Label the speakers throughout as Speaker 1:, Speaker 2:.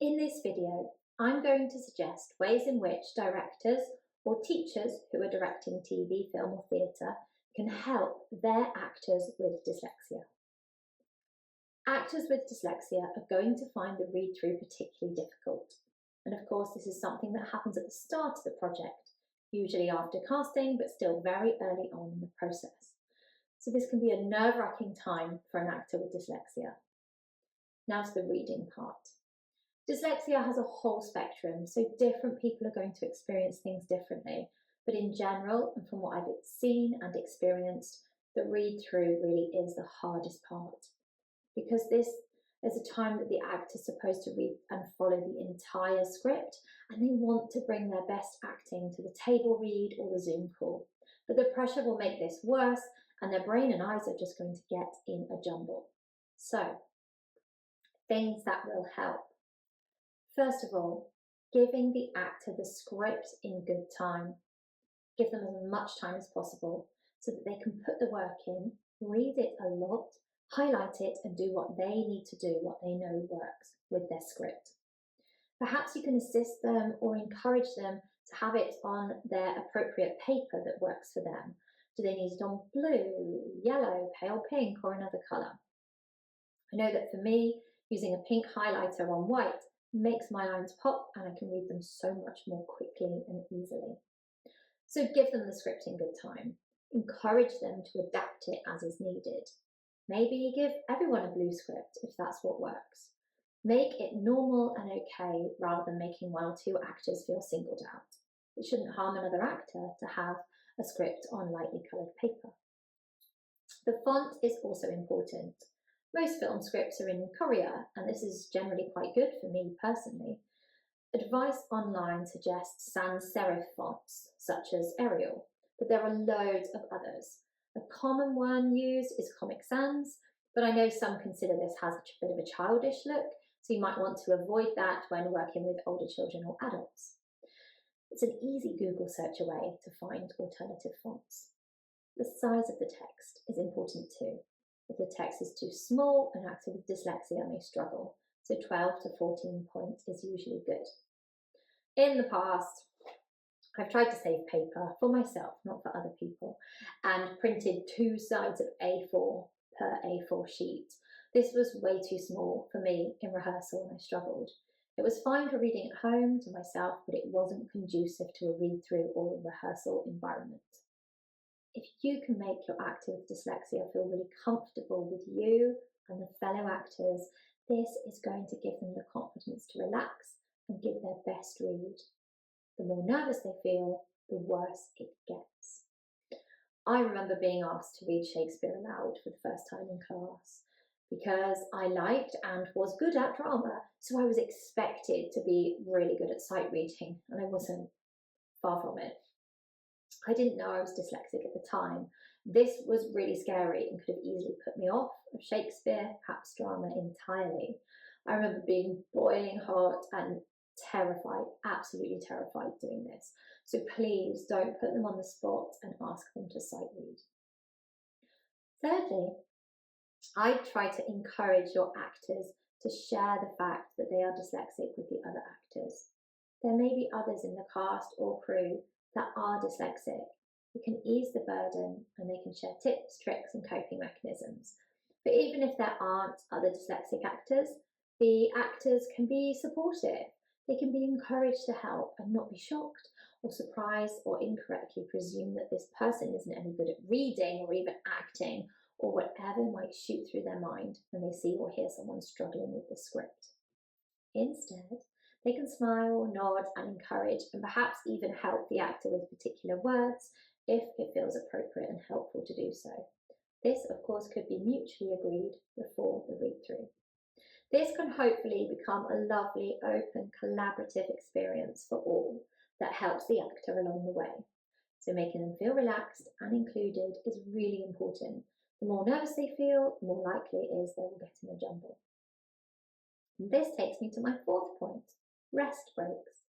Speaker 1: In this video, I'm going to suggest ways in which directors or teachers who are directing TV, film or theatre can help their actors with dyslexia. Actors with dyslexia are going to find the read-through particularly difficult. And of course, this is something that happens at the start of the project, usually after casting, but still very early on in the process. So this can be a nerve-wracking time for an actor with dyslexia. Now to the reading part. Dyslexia has a whole spectrum, so different people are going to experience things differently. But in general, and from what I've seen and experienced, the read-through really is the hardest part. Because this is a time that the actor's supposed to read and follow the entire script, and they want to bring their best acting to the table read or the Zoom call. But the pressure will make this worse, and their brain and eyes are just going to get in a jumble. So, things that will help. First of all, giving the actor the script in good time. Give them as much time as possible so that they can put the work in, read it a lot, highlight it and do what they need to do, what they know works with their script. Perhaps you can assist them or encourage them to have it on their appropriate paper that works for them. Do they need it on blue, yellow, pale pink or another colour? I know that for me, using a pink highlighter on white makes my lines pop and I can read them so much more quickly and easily. So give them the script in good time. Encourage them to adapt it as is needed. Maybe give everyone a blue script if that's what works. Make it normal and okay rather than making one or two actors feel singled out. It shouldn't harm another actor to have a script on lightly coloured paper. The font is also important. Most film scripts are in Korea, and this is generally quite good for me personally. Advice online suggests sans serif fonts, such as Arial, but there are loads of others. A common one used is Comic Sans, but I know some consider this has a bit of a childish look, so you might want to avoid that when working with older children or adults. It's an easy Google search away to find alternative fonts. The size of the text is important too. If the text is too small, an actor with dyslexia may struggle, so 12 to 14 points is usually good. In the past, I've tried to save paper for myself, not for other people, and printed 2 sides of A4 per A4 sheet. This was way too small for me in rehearsal and I struggled. It was fine for reading at home to myself, but it wasn't conducive to a read-through or a rehearsal environment. If you can make your actor with dyslexia feel really comfortable with you and the fellow actors, this is going to give them the confidence to relax and give their best read. The more nervous they feel, the worse it gets. I remember being asked to read Shakespeare aloud for the first time in class because I liked and was good at drama, so I was expected to be really good at sight reading, and I wasn't. Far from it. I didn't know I was dyslexic at the time. This was really scary and could have easily put me off of Shakespeare, perhaps drama entirely. I remember being boiling hot and terrified, absolutely terrified doing this. So please don't put them on the spot and ask them to sight read. Thirdly, I try to encourage your actors to share the fact that they are dyslexic with the other actors. There may be others in the cast or crew that are dyslexic. It can ease the burden and they can share tips, tricks and coping mechanisms. But even if there aren't other dyslexic actors, the actors can be supportive. They can be encouraged to help and not be shocked or surprised or incorrectly presume that this person isn't any good at reading or even acting or whatever might shoot through their mind when they see or hear someone struggling with the script. Instead, they can smile, nod and encourage and perhaps even help the actor with particular words if it feels appropriate and helpful to do so. This, of course, could be mutually agreed before the read-through. This can hopefully become a lovely, open, collaborative experience for all that helps the actor along the way. So making them feel relaxed and included is really important. The more nervous they feel, the more likely it is they will get in a jumble. And this takes me to my fourth point. Rest breaks.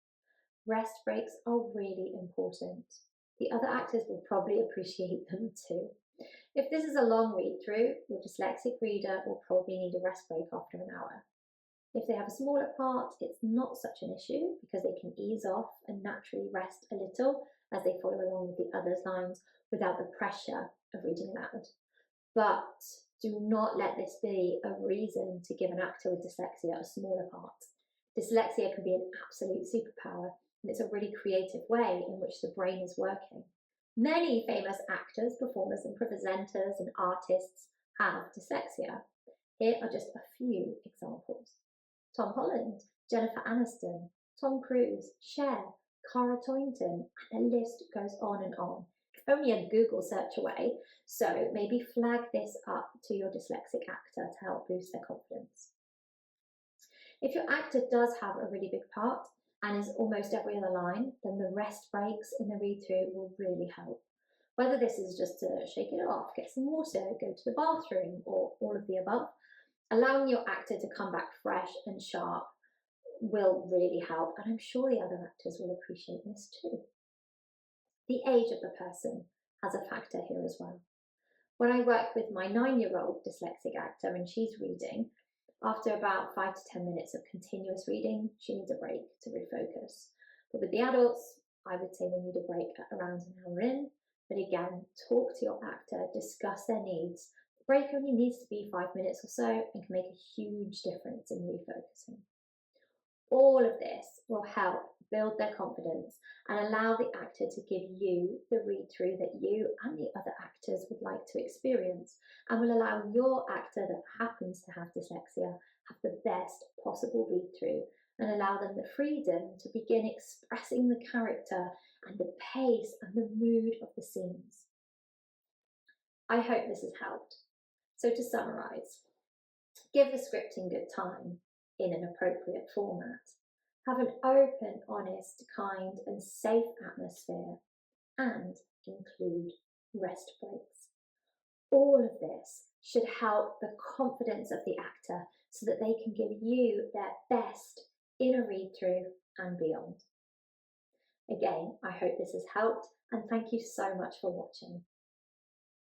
Speaker 1: Rest breaks are really important. The other actors will probably appreciate them too. If this is a long read through, your dyslexic reader will probably need a rest break after an hour. If they have a smaller part, it's not such an issue because they can ease off and naturally rest a little as they follow along with the others' lines without the pressure of reading aloud. But do not let this be a reason to give an actor with dyslexia a smaller part. Dyslexia can be an absolute superpower, and it's a really creative way in which the brain is working. Many famous actors, performers, and presenters and artists have dyslexia. Here are just a few examples. Tom Holland, Jennifer Aniston, Tom Cruise, Cher, Cara Toynton, and the list goes on and on. Only a Google search away, so maybe flag this up to your dyslexic actor to help boost their confidence. If your actor does have a really big part and is almost every other line, then the rest breaks in the read-through will really help. Whether this is just to shake it off, get some water, go to the bathroom, or all of the above, allowing your actor to come back fresh and sharp will really help, and I'm sure the other actors will appreciate this too. The age of the person has a factor here as well. When I work with my 9-year-old dyslexic actor and she's reading, after about 5 to 10 minutes of continuous reading, she needs a break to refocus. But with the adults, I would say they need a break at around an hour in. But again, talk to your actor, discuss their needs. The break only needs to be 5 minutes or so and can make a huge difference in refocusing. All of this will help build their confidence and allow the actor to give you the read-through that you and the other actors would like to experience, and will allow your actor that happens to have dyslexia have the best possible read-through and allow them the freedom to begin expressing the character and the pace and the mood of the scenes. I hope this has helped. So to summarise, give the scripting good time in an appropriate format. Have an open, honest, kind and safe atmosphere, and include rest breaks. All of this should help the confidence of the actor so that they can give you their best in a read-through and beyond. Again, I hope this has helped, and thank you so much for watching.